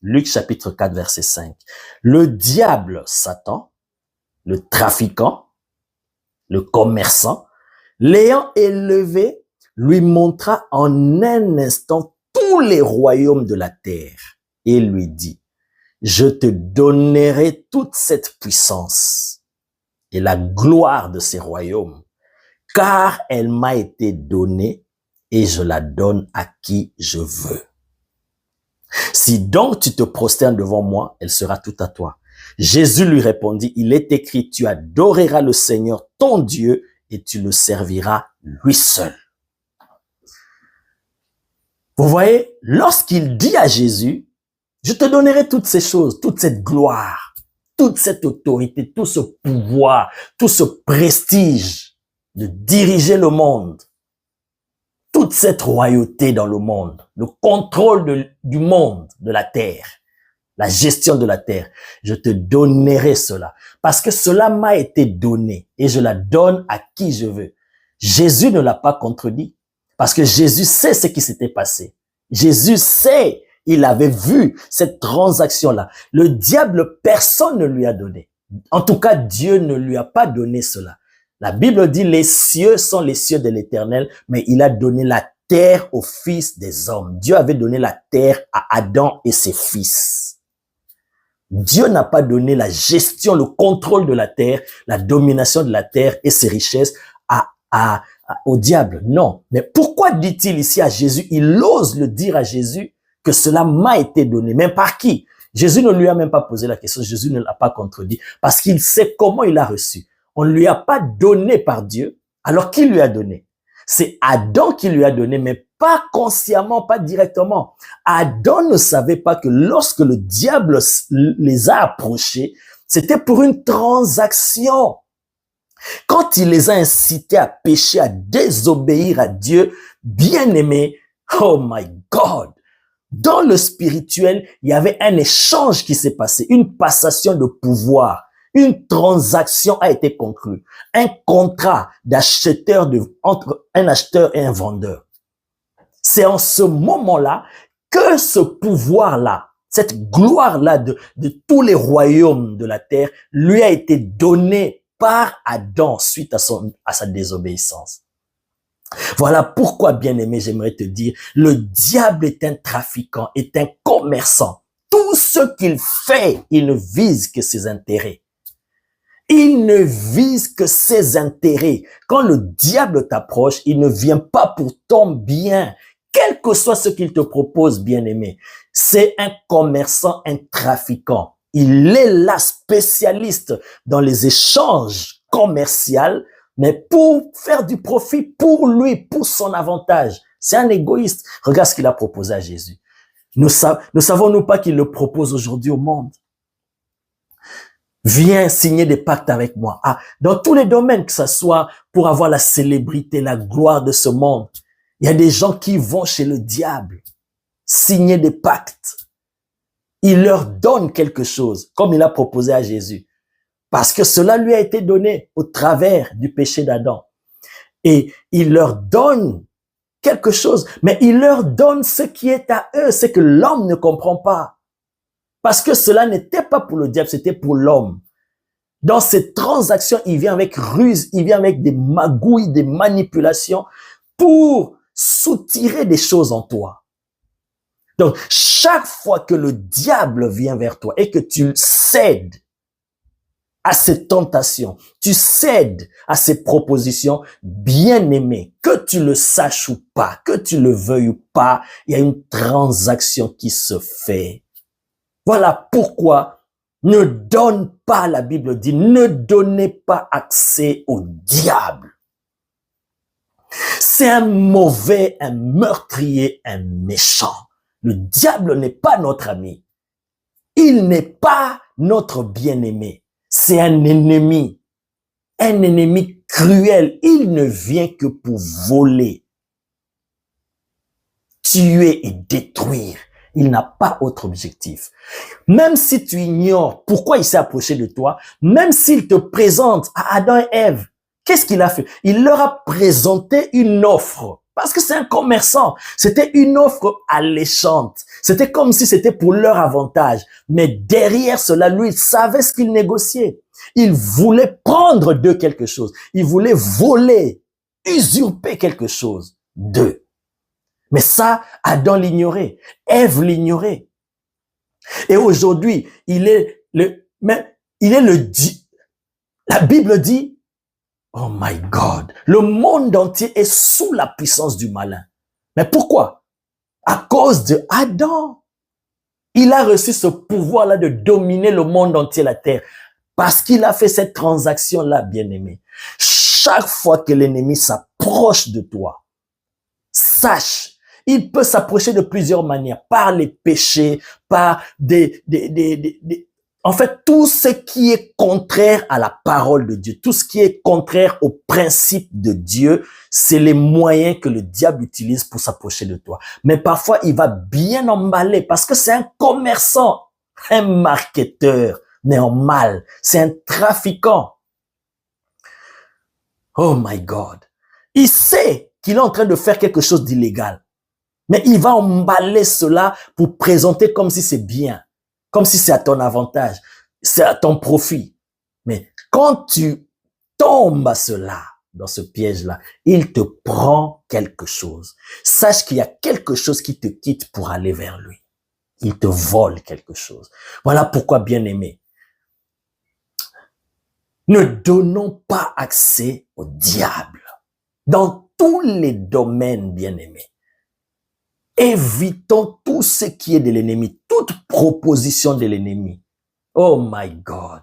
Luc chapitre 4, verset 5. Le diable, Satan, le trafiquant, le commerçant, l'ayant élevé, lui montra en un instant tous les royaumes de la terre et lui dit, je te donnerai toute cette puissance et la gloire de ces royaumes, car elle m'a été donnée et je la donne à qui je veux. Si donc tu te prosternes devant moi, elle sera toute à toi. Jésus lui répondit, il est écrit, tu adoreras le Seigneur ton Dieu et tu le serviras lui seul. Vous voyez, lorsqu'il dit à Jésus, je te donnerai toutes ces choses, toute cette gloire, toute cette autorité, tout ce pouvoir, tout ce prestige de diriger le monde, toute cette royauté dans le monde, le contrôle du monde, de la terre, la gestion de la terre, je te donnerai cela parce que cela m'a été donné et je la donne à qui je veux. Jésus ne l'a pas contredit parce que Jésus sait ce qui s'était passé. Jésus sait, il avait vu cette transaction-là. Le diable, personne ne lui a donné. En tout cas, Dieu ne lui a pas donné cela. La Bible dit les cieux sont les cieux de l'Éternel, mais il a donné la terre aux fils des hommes. Dieu avait donné la terre à Adam et ses fils. Dieu n'a pas donné la gestion, le contrôle de la terre, la domination de la terre et ses richesses au diable. Non. Mais pourquoi dit-il ici à Jésus? Il ose le dire à Jésus que cela m'a été donné. Mais par qui? Jésus ne lui a même pas posé la question. Jésus ne l'a pas contredit parce qu'il sait comment il a reçu. On ne lui a pas donné par Dieu. Alors qui lui a donné? C'est Adam qui lui a donné, mais pas consciemment, pas directement. Adam ne savait pas que lorsque le diable les a approchés, c'était pour une transaction. Quand il les a incités à pécher, à désobéir à Dieu, bien aimé, oh my God, dans le spirituel, il y avait un échange qui s'est passé, une passation de pouvoir. Une transaction a été conclue, un contrat d'acheteur entre un acheteur et un vendeur. C'est en ce moment-là que ce pouvoir-là, cette gloire-là de tous les royaumes de la terre lui a été donné par Adam suite à sa désobéissance. Voilà pourquoi, bien-aimé, j'aimerais te dire, le diable est un trafiquant, est un commerçant. Tout ce qu'il fait, il ne vise que ses intérêts. Il ne vise que ses intérêts. Quand le diable t'approche, il ne vient pas pour ton bien, quel que soit ce qu'il te propose, bien-aimé. C'est un commerçant, un trafiquant. Il est là spécialiste dans les échanges commerciaux, mais pour faire du profit pour lui, pour son avantage. C'est un égoïste. Regarde ce qu'il a proposé à Jésus. Ne savons-nous pas qu'il le propose aujourd'hui au monde? Viens signer des pactes avec moi. Dans tous les domaines, que ce soit pour avoir la célébrité, la gloire de ce monde, il y a des gens qui vont chez le diable signer des pactes. Il leur donne quelque chose, comme il a proposé à Jésus, parce que cela lui a été donné au travers du péché d'Adam. Et il leur donne quelque chose, mais il leur donne ce qui est à eux, ce que l'homme ne comprend pas. Parce que cela n'était pas pour le diable, c'était pour l'homme. Dans cette transaction, il vient avec ruse, il vient avec des magouilles, des manipulations pour soutirer des choses en toi. Donc, chaque fois que le diable vient vers toi et que tu cèdes à ces tentations, tu cèdes à ces propositions, bien aimé, que tu le saches ou pas, que tu le veuilles ou pas, il y a une transaction qui se fait. Voilà pourquoi ne donne pas, la Bible dit, ne donnez pas accès au diable. C'est un mauvais, un meurtrier, un méchant. Le diable n'est pas notre ami. Il n'est pas notre bien-aimé. C'est un ennemi cruel. Il ne vient que pour voler, tuer et détruire. Il n'a pas autre objectif. Même si tu ignores pourquoi il s'est approché de toi, même s'il te présente à Adam et Ève, qu'est-ce qu'il a fait? Il leur a présenté une offre Parce que c'est un commerçant. C'était une offre alléchante. C'était comme si c'était pour leur avantage. Mais derrière cela, lui, il savait ce qu'il négociait. Il voulait prendre d'eux quelque chose. Il voulait voler, usurper quelque chose d'eux. Mais ça, Adam l'ignorait. Ève l'ignorait. Et aujourd'hui, la Bible dit, oh my God, le monde entier est sous la puissance du malin. Mais pourquoi? À cause de Adam. Il a reçu ce pouvoir-là de dominer le monde entier, la terre. Parce qu'il a fait cette transaction-là, bien-aimé. Chaque fois que l'ennemi s'approche de toi, sache, il peut s'approcher de plusieurs manières, par les péchés, par en fait, tout ce qui est contraire à la parole de Dieu, tout ce qui est contraire au principe de Dieu, c'est les moyens que le diable utilise pour s'approcher de toi. Mais parfois, il va bien emballer parce que c'est un commerçant, un marketeur, mais en mal. C'est un trafiquant. Oh my God. Il sait qu'il est en train de faire quelque chose d'illégal. Mais il va emballer cela pour présenter comme si c'est bien, comme si c'est à ton avantage, c'est à ton profit. Mais quand tu tombes à cela, dans ce piège-là, il te prend quelque chose. Sache qu'il y a quelque chose qui te quitte pour aller vers lui. Il te vole quelque chose. Voilà pourquoi, bien-aimé, ne donnons pas accès au diable dans tous les domaines, bien-aimés. Évitons tout ce qui est de l'ennemi, toute proposition de l'ennemi. Oh my God.